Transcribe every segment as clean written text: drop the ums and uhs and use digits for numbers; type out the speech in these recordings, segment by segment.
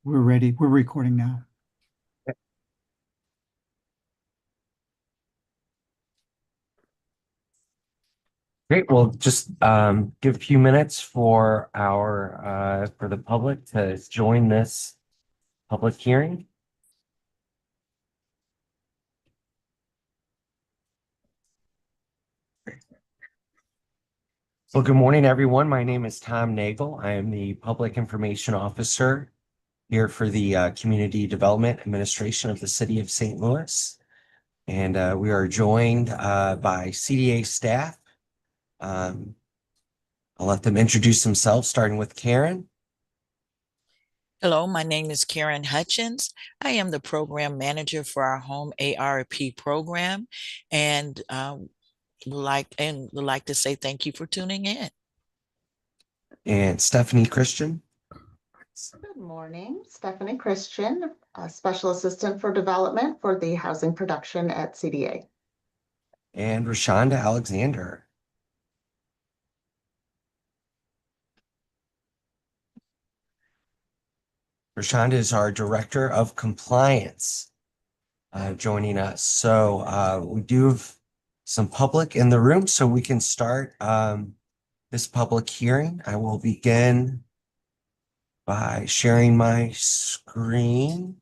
We're ready. We're recording now. Great. We'll just give a few minutes for for the public to join this public hearing. Well, good morning, everyone. My name is Tom Nagel. I am the Public Information Officer here for the Community Development Administration of the City of St. Louis. And we are joined by CDA staff. I'll let them introduce themselves, starting with Karen. Hello, my name is Karen Hutchins. I am the program manager for our HOME-ARP program, and would like to say thank you for tuning in. And Stephanie Christian. Good morning, Stephanie Christian, Special Assistant for Development for the Housing Production at CDA. And Rashonda Alexander. Rashonda is our Director of Compliance joining us. So we do have some public in the room, so we can start this public hearing. I will begin by sharing my screen.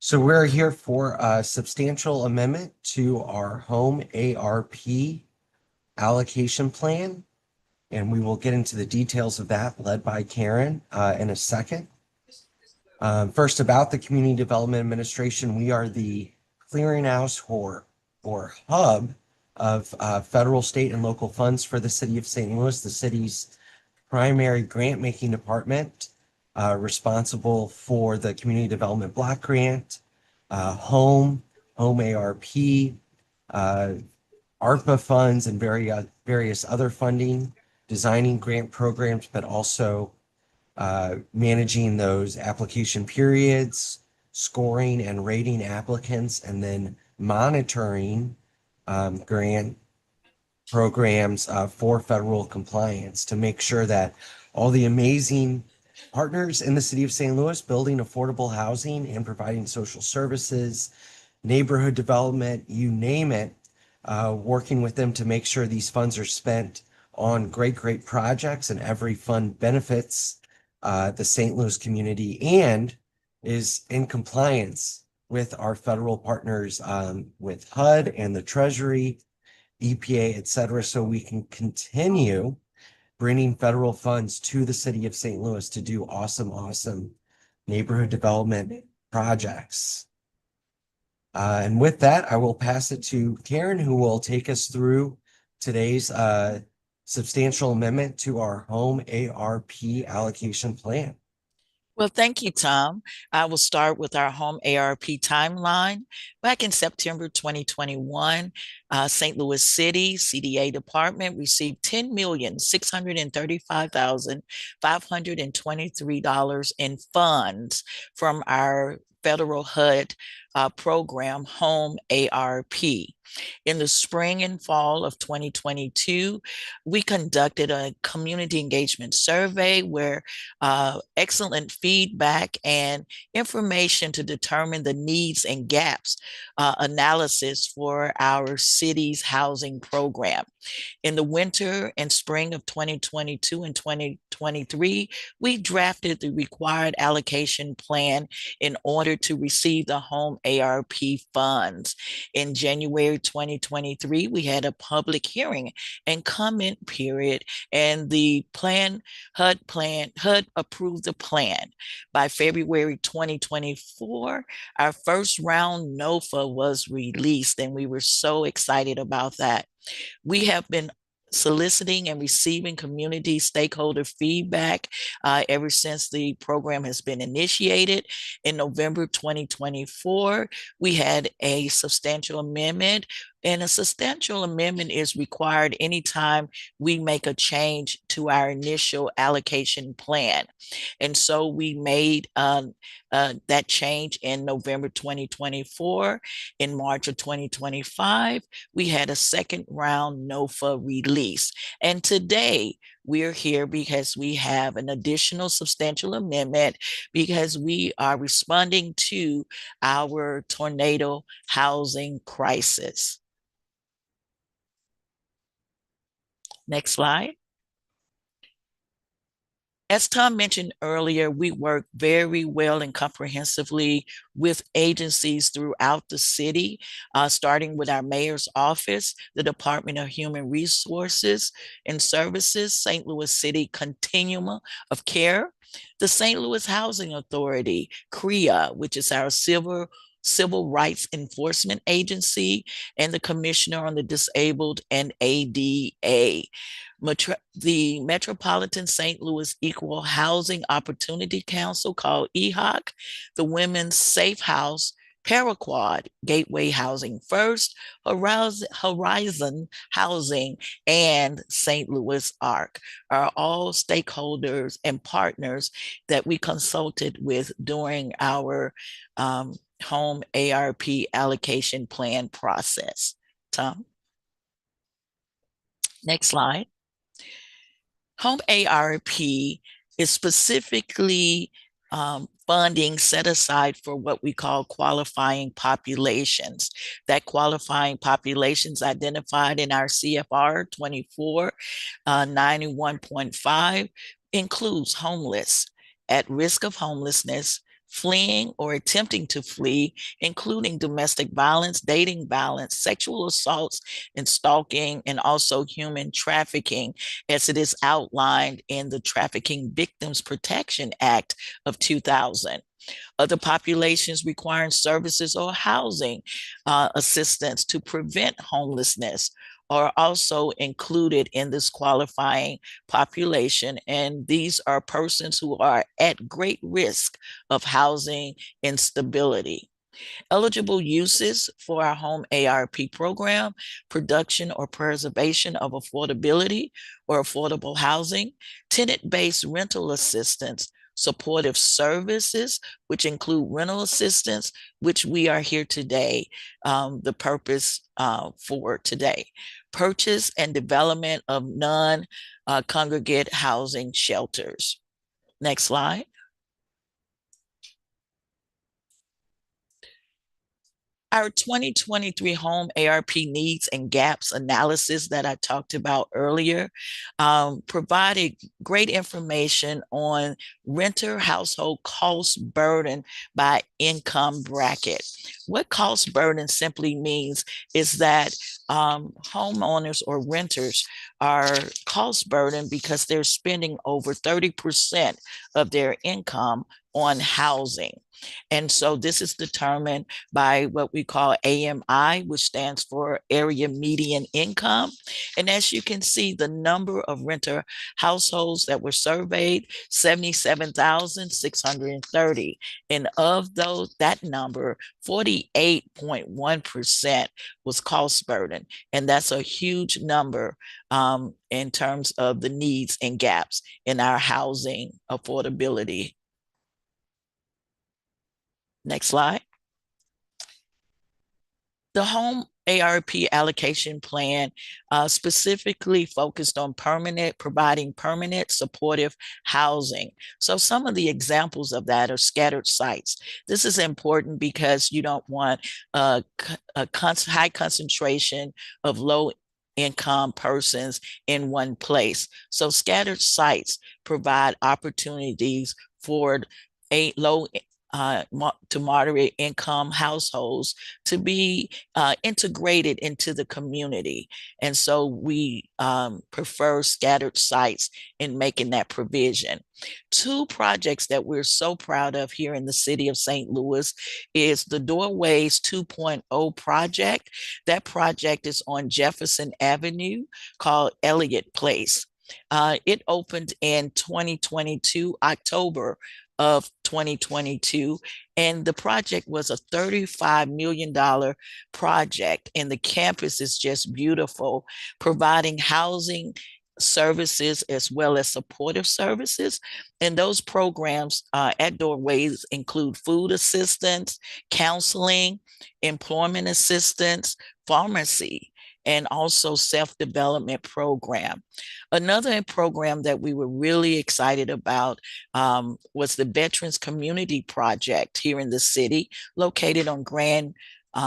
So we're here for a substantial amendment to our HOME-ARP allocation plan, and we will get into the details of that led by Karen in a second. First, about the Community Development Administration, we are the clearinghouse or hub of federal, state, and local funds for the City of St. Louis, the city's primary grant-making department, responsible for the Community Development Block Grant, HOME-ARP, ARPA funds, and various other funding, designing grant programs, but also managing those application periods, scoring and rating applicants, and then monitoring grant programs for federal compliance to make sure that all the amazing partners in the city of St. Louis building affordable housing and providing social services, neighborhood development, you name it, working with them to make sure these funds are spent on great projects, and every fund benefits the St. Louis community and is in compliance with our federal partners, with HUD and the Treasury, EPA, et cetera, so we can continue bringing federal funds to the city of St. Louis to do awesome neighborhood development projects. And with that, I will pass it to Karen, who will take us through today's substantial amendment to our HOME-ARP allocation plan. Well, thank you, Tom. I will start with our HOME-ARP timeline. Back in September 2021, St. Louis City CDA department received $10,635,523 in funds from our federal HUD program, HOME-ARP. In the spring and fall of 2022, we conducted a community engagement survey where excellent feedback and information to determine the needs and gaps analysis for our city's housing program. In the winter and spring of 2022 and 2023, we drafted the required allocation plan in order to receive the HOME ARP funds. In January 2023, we had a public hearing and comment period, and the HUD approved the plan. By February 2024, our first round NOFA was released, and we were so excited about that. We have been soliciting and receiving community stakeholder feedback ever since the program has been initiated. In November 2024, we had a substantial amendment, and a substantial amendment is required anytime we make a change to our initial allocation plan. And so we made that change in November 2024. In March of 2025, we had a second round NOFA release. And today we're here because we have an additional substantial amendment because we are responding to our tornado housing crisis. Next slide. As Tom mentioned earlier, we work very well and comprehensively with agencies throughout the city, starting with our mayor's office, the Department of Human Resources and Services, St. Louis City Continuum of Care, the St. Louis Housing Authority, CREA, which is our Civil Rights Enforcement Agency, and the Commissioner on the Disabled and ADA. The Metropolitan St. Louis Equal Housing Opportunity Council, called EHOC, the Women's Safe House, Paraquad, Gateway Housing First, Horizon Housing, and St. Louis ARC are all stakeholders and partners that we consulted with during our home ARP allocation plan process. Tom? Next slide. Home ARP is specifically funding set aside for what we call qualifying populations. That qualifying populations identified in our CFR 24 91.5 includes homeless, at risk of homelessness, fleeing or attempting to flee, including domestic violence, dating violence, sexual assaults, and stalking, and also human trafficking, as it is outlined in the Trafficking Victims Protection Act of 2000. Other populations requiring services or housing assistance to prevent homelessness are also included in this qualifying population. And these are persons who are at great risk of housing instability. Eligible uses for our home ARP program: production or preservation of affordability or affordable housing, tenant-based rental assistance, supportive services, which include rental assistance, which we are here today, the purpose for today, purchase and development of non-congregate housing shelters. Next slide. Our 2023 home ARP needs and gaps analysis that I talked about earlier provided great information on renter household cost burden by income bracket. What cost burden simply means is that homeowners or renters are cost burden because they're spending over 30% of their income on housing. And so this is determined by what we call AMI, which stands for Area Median Income. And as you can see, the number of renter households that were surveyed, 77,630. And of those, that number, 48.1% was cost burden. And that's a huge number in terms of the needs and gaps in our housing affordability. Next slide. The home ARP allocation plan specifically focused on providing permanent supportive housing. So some of the examples of that are scattered sites. This is important because you don't want a high concentration of low income persons in one place. So scattered sites provide opportunities for low to moderate income households to be integrated into the community. And so we prefer scattered sites in making that provision. Two projects that we're so proud of here in the city of St. Louis is the Doorways 2.0 project. That project is on Jefferson Avenue called Elliott Place. It opened in 2022, October of 2022, and the project was a $35 million project, and the campus is just beautiful, providing housing services as well as supportive services. And those programs at Doorways include food assistance, counseling, employment assistance, pharmacy, and also self-development program. Another program that we were really excited about was the Veterans Community Project here in the city, located on Grand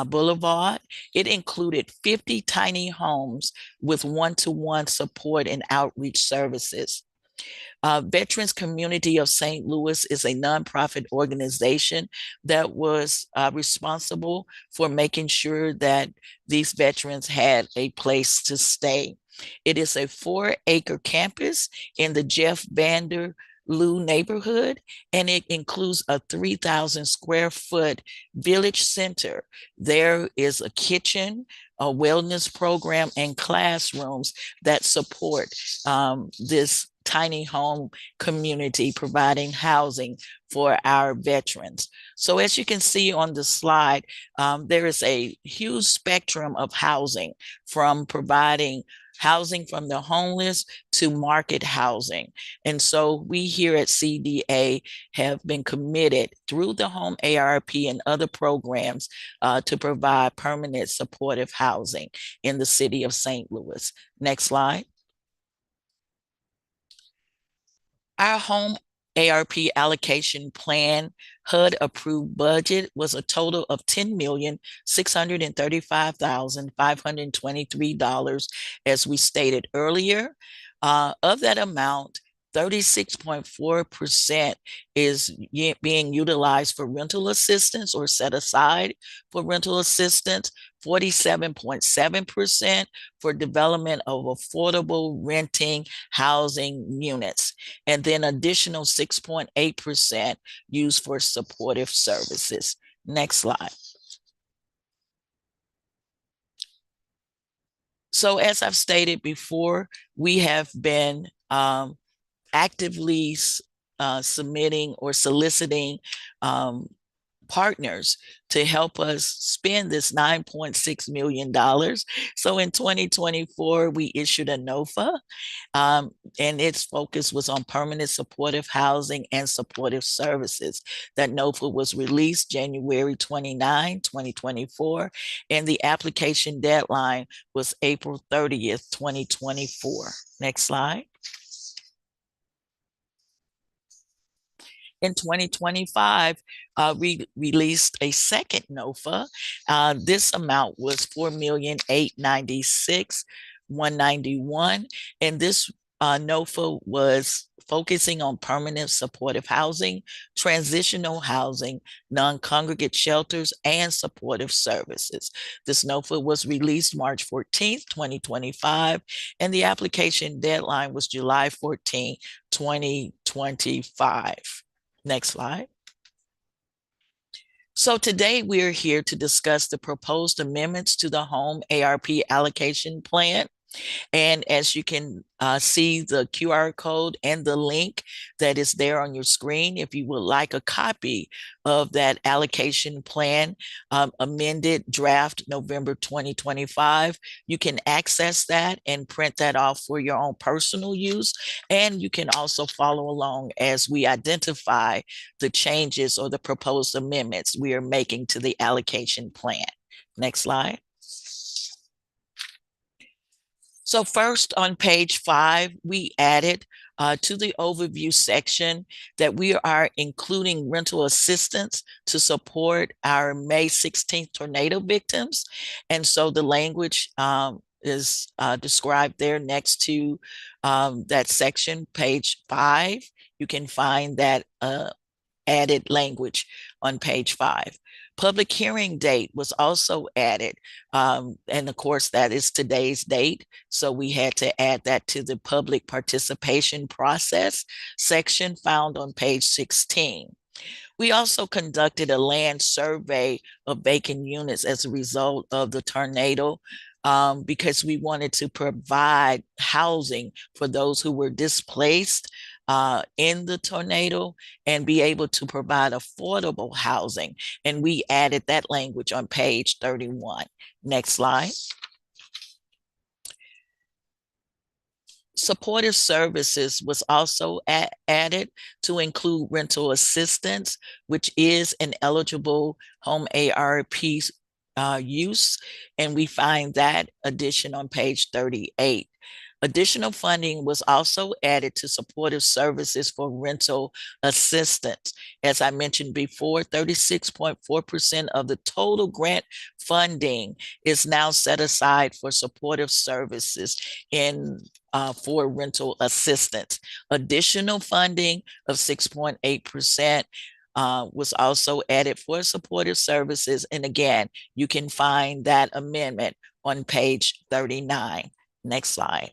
Boulevard. It included 50 tiny homes with one-to-one support and outreach services. Veterans Community of St. Louis is a nonprofit organization that was responsible for making sure that these veterans had a place to stay. It is a 4-acre campus in the Jeff Vander Lou neighborhood, and it includes a 3,000 square foot village center. There is a kitchen, a wellness program, and classrooms that support this tiny home community, providing housing for our veterans. So as you can see on the slide, there is a huge spectrum of housing, from providing housing from the homeless to market housing. And so we here at CDA have been committed through the HOME-ARP and other programs to provide permanent supportive housing in the city of St. Louis. Next slide. Our HOME-ARP allocation plan HUD approved budget was a total of $10,635,523, as we stated earlier. Of that amount, 36.4% is being utilized for rental assistance or set aside for rental assistance, 47.7% for development of affordable renting housing units, and then additional 6.8% used for supportive services. Next slide. So as I've stated before, we have been actively submitting or soliciting partners to help us spend this $9.6 million. So in 2024, we issued a NOFA, and its focus was on permanent supportive housing and supportive services. That NOFA was released January 29, 2024, and the application deadline was April 30th, 2024. Next slide. In 2025, we released a second NOFA. This amount was $4,896,191, and this NOFA was focusing on permanent supportive housing, transitional housing, non-congregate shelters, and supportive services. This NOFA was released March 14th, 2025, and the application deadline was July 14th, 2025. Next slide. So today we are here to discuss the proposed amendments to the HOME-ARP allocation plan. And as you can see the QR code and the link that is there on your screen, if you would like a copy of that allocation plan, amended draft November 2025, you can access that and print that off for your own personal use. And you can also follow along as we identify the changes or the proposed amendments we are making to the allocation plan. Next slide. So first, on page 5, we added to the overview section that we are including rental assistance to support our May 16th tornado victims. And so the language is described there next to that section, page 5. You can find that added language on page 5. Public hearing date was also added. And of course, that is today's date. So we had to add that to the public participation process section found on page 16. We also conducted a land survey of vacant units as a result of the tornado, because we wanted to provide housing for those who were displaced in the tornado and be able to provide affordable housing. And we added that language on page 31. Next slide. Supportive services was also added to include rental assistance, which is an eligible HOME-ARP use, and we find that addition on page 38. Additional funding was also added to supportive services for rental assistance. As I mentioned before, 36.4% of the total grant funding is now set aside for supportive services for rental assistance. Additional funding of 6.8% was also added for supportive services. And again, you can find that amendment on page 39. Next slide.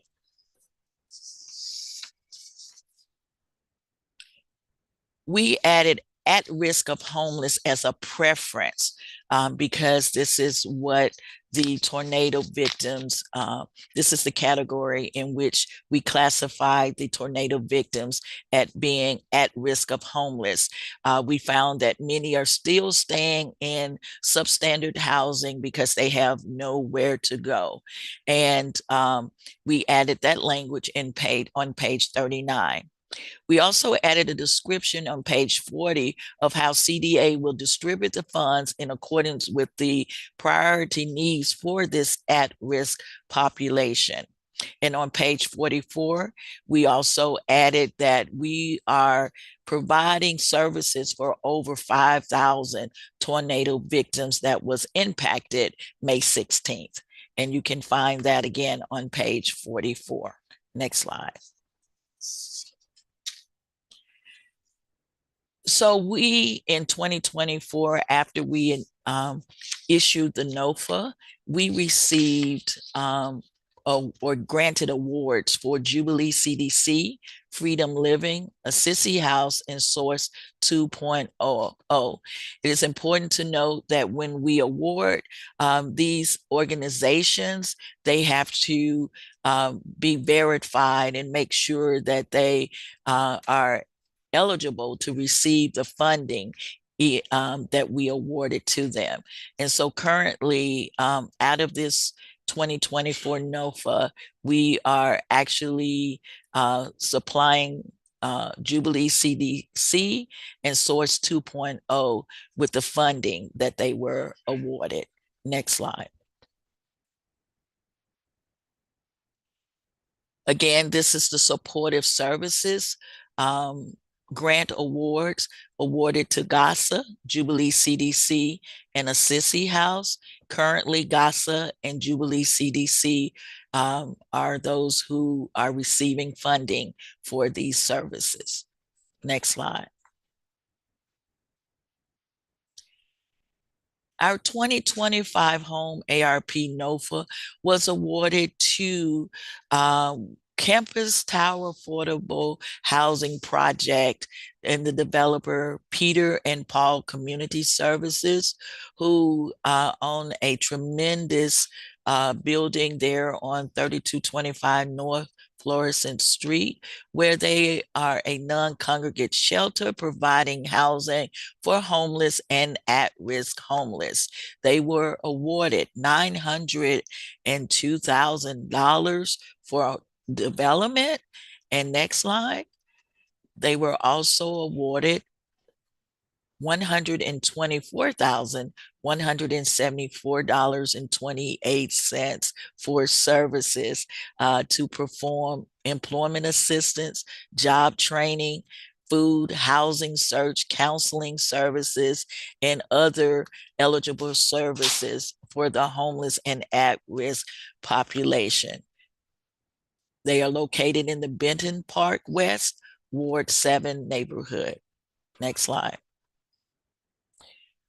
We added at risk of homeless as a preference because this is what the tornado victims, this is the category in which we classified the tornado victims at being at risk of homeless. We found that many are still staying in substandard housing because they have nowhere to go. And we added that language on page 39. We also added a description on page 40 of how CDA will distribute the funds in accordance with the priority needs for this at-risk population. And on page 44, we also added that we are providing services for over 5,000 tornado victims that was impacted May 16th. And you can find that again on page 44. Next slide. So we, in 2024, after we issued the NOFA, we received or granted awards for Jubilee CDC, Freedom Living, Assisi House, and Source 2.0. It is important to note that when we award these organizations, they have to be verified and make sure that they are eligible to receive the funding that we awarded to them. And so currently, out of this 2024 NOFA, we are actually supplying Jubilee CDC and Source 2.0 with the funding that they were awarded. Next slide. Again, this is the supportive services grant awards awarded to GASA, Jubilee CDC, and Assisi House. Currently, GASA and Jubilee CDC are those who are receiving funding for these services. Next slide. Our 2025 HOME-ARP NOFA was awarded to Campus Tower Affordable Housing Project and the developer Peter and Paul Community Services, who own a tremendous building there on 3225 North Florissant Street, where they are a non-congregate shelter providing housing for homeless and at-risk homeless. They were awarded $902,000 for development. And next slide. They were also awarded $124,174.28 for services to perform employment assistance, job training, food, housing search, counseling services, and other eligible services for the homeless and at-risk population. They are located in the Benton Park West, Ward 7 neighborhood. Next slide.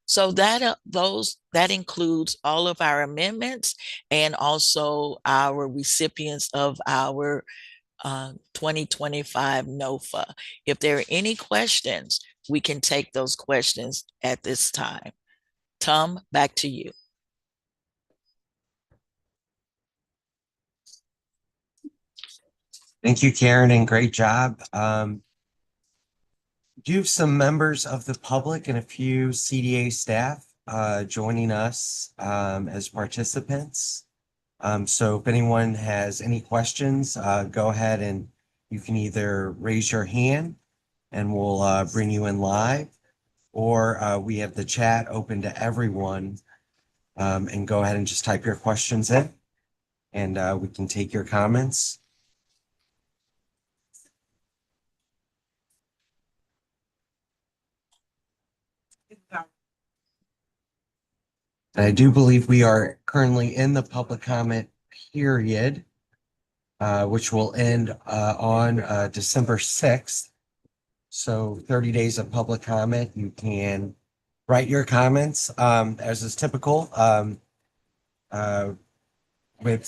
So that includes all of our amendments and also our recipients of our 2025 NOFA. If there are any questions, we can take those questions at this time. Tom, back to you. Thank you, Karen, and great job. Do you have some members of the public and a few CDA staff joining us as participants? So if anyone has any questions, go ahead and you can either raise your hand and we'll bring you in live, or we have the chat open to everyone, and go ahead and just type your questions in and we can take your comments. And I do believe we are currently in the public comment period, which will end on December 6th. So 30 days of public comment. You can write your comments as is typical with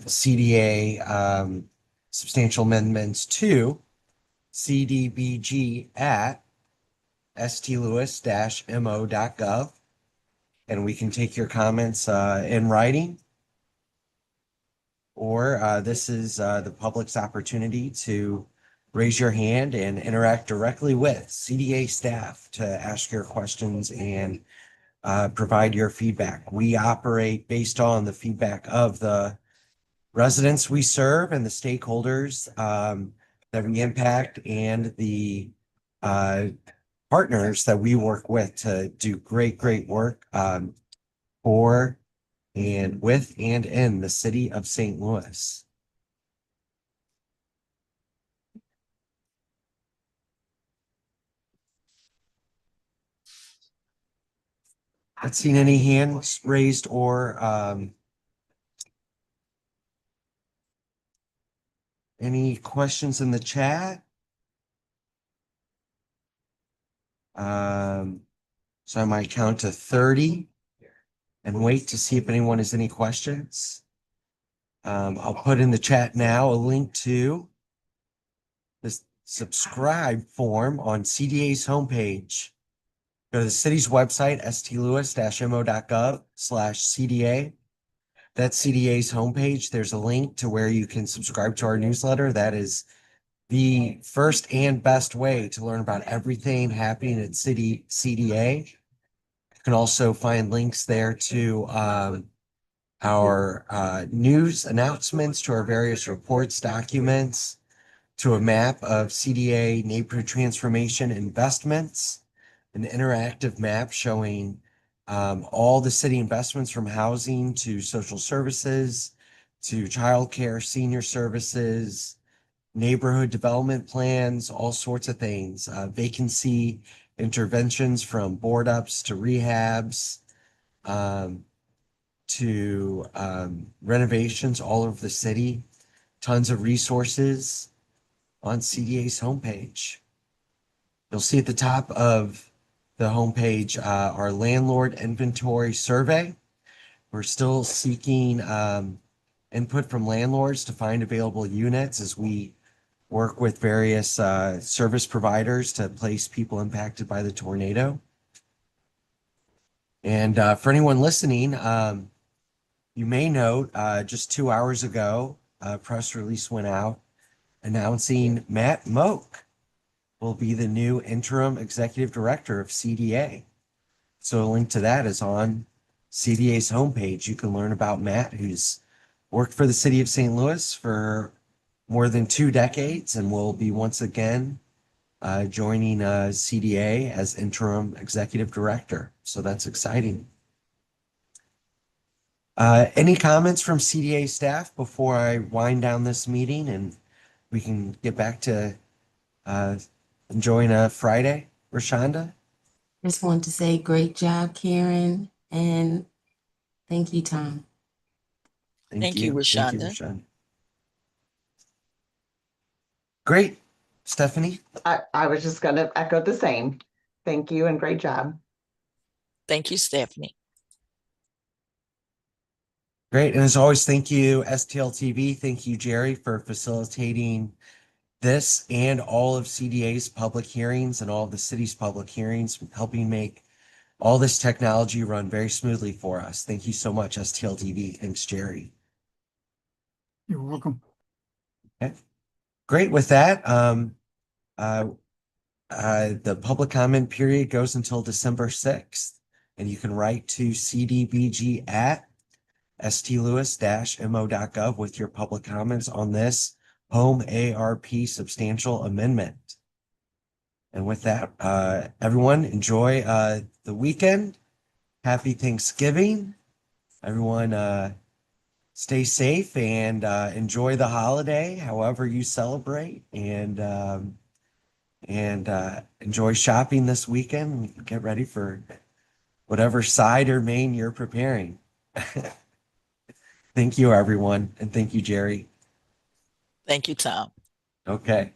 CDA substantial amendments to cdbg@stlewis-mo.gov. And we can take your comments in writing, or this is the public's opportunity to raise your hand and interact directly with CDA staff to ask your questions and provide your feedback. We operate based on the feedback of the residents we serve and the stakeholders that we impact, and the partners that we work with to do great work for and with and in the city of St. Louis. Not seen any hands raised or any questions in the chat. So I might count to 30 and wait to see if anyone has any questions. I'll put in the chat now a link to this subscribe form on CDA's homepage. Go to the city's website, stlewis-mo.gov/CDA. That's CDA's homepage. There's a link to where you can subscribe to our newsletter. That is the first and best way to learn about everything happening at City CDA. You can also find links there to our news announcements, to our various reports, documents, to a map of CDA neighborhood transformation investments, an interactive map showing all the city investments from housing to social services to childcare, senior services, neighborhood development plans, all sorts of things, vacancy interventions from board ups to rehabs, to renovations all over the city, tons of resources on CDA's homepage. You'll see at the top of the homepage our landlord inventory survey. We're still seeking input from landlords to find available units as we work with various service providers to place people impacted by the tornado. And for anyone listening, you may note just 2 hours ago, a press release went out announcing Matt Moak will be the new interim executive director of CDA. So a link to that is on CDA's homepage. You can learn about Matt, who's worked for the city of St. Louis for more than 2 decades and will be once again joining CDA as interim executive director. So that's exciting. Any comments from CDA staff before I wind down this meeting and we can get back to enjoying a Friday? Rashonda? Just want to say great job, Karen, and thank you, Tom. Thank you, Rashonda. Great. Stephanie? I was just going to echo the same. Thank you and great job. Thank you, Stephanie. Great. And as always, thank you, STL TV. Thank you, Jerry, for facilitating this and all of CDA's public hearings and all of the city's public hearings, helping make all this technology run very smoothly for us. Thank you so much, STL TV. Thanks, Jerry. You're welcome. Okay. Great. With that, the public comment period goes until December 6th, and you can write to cdbg@stlewis-mo.gov with your public comments on this HOME-ARP substantial amendment. And with that, everyone enjoy the weekend. Happy Thanksgiving. Everyone stay safe and enjoy the holiday, however you celebrate, and enjoy shopping this weekend. Get ready for whatever side or main you're preparing. Thank you, everyone. And thank you, Jerry. Thank you, Tom. Okay.